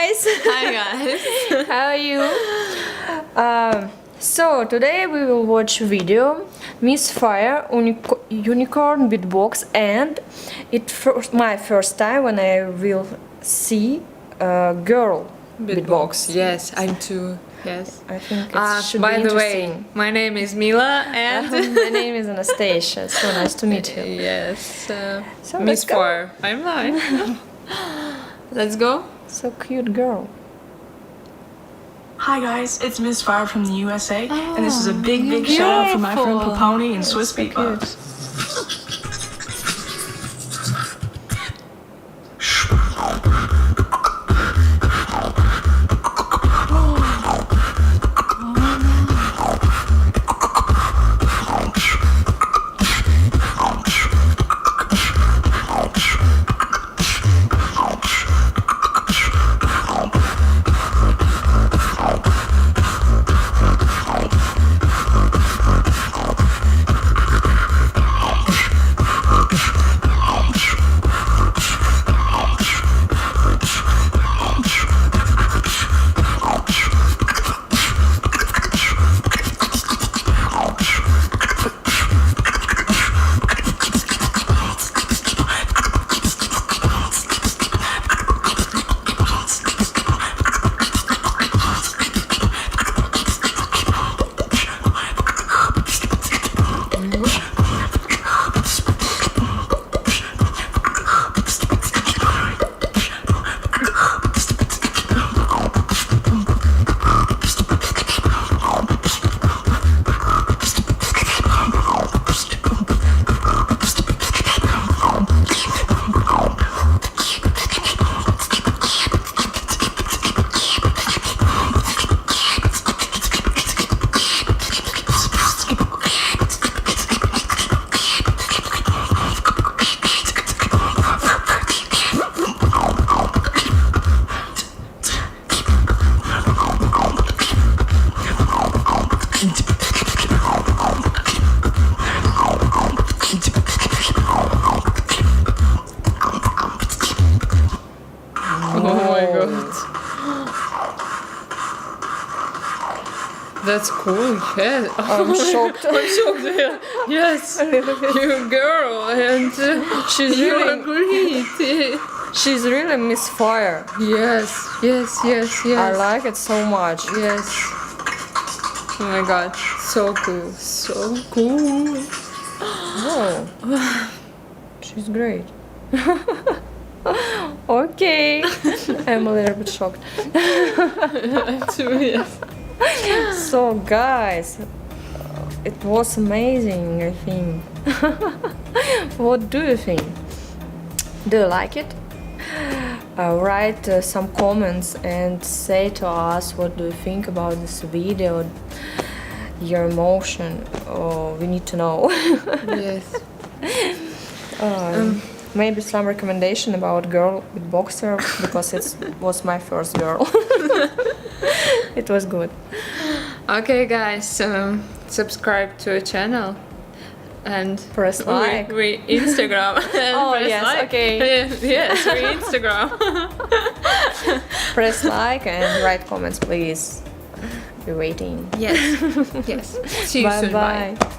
guys! Hi guys! How are you? So today we will watch video MISFIRE Unicorn Beatbox, and it's my first time when I will see a girl beatbox. Yes, I'm too. Yes. I think it should by be the way, interesting. my name is Mila and My name is Anastasia. So nice to meet you. yes, So Miss let's go. Fire. I'm live. Let's go. So cute girl. Hi guys, it's MISFIRE from the USA, and this is a big shout out for my friend Paponi and Swiss Beatbox. Oh my god. That's cool, yes. I'm shocked. I'm shocked, yeah. Yes. You girl, and She's you really, are great. she's really MISFIRE. Yes, yes, yes, yes. I like it so much. Yes. Oh my god, so cool, so cool. Oh, she's great. Okay, I'm a little bit shocked. Too, yes. So guys, it was amazing, I think. What do you think? Do you like it? Write some comments and say to us what do you think about this video, your emotion. Oh, we need to know. Yes. Maybe some recommendation about girl beatboxer, because it was my first girl. It was good. Okay, guys, subscribe to our channel and Press like. we Instagram. And Oh, press yes, like. okay. Yes, we Instagram. Press like and write comments, please. Be waiting. Yes, yes. See you Bye soon. Bye. bye.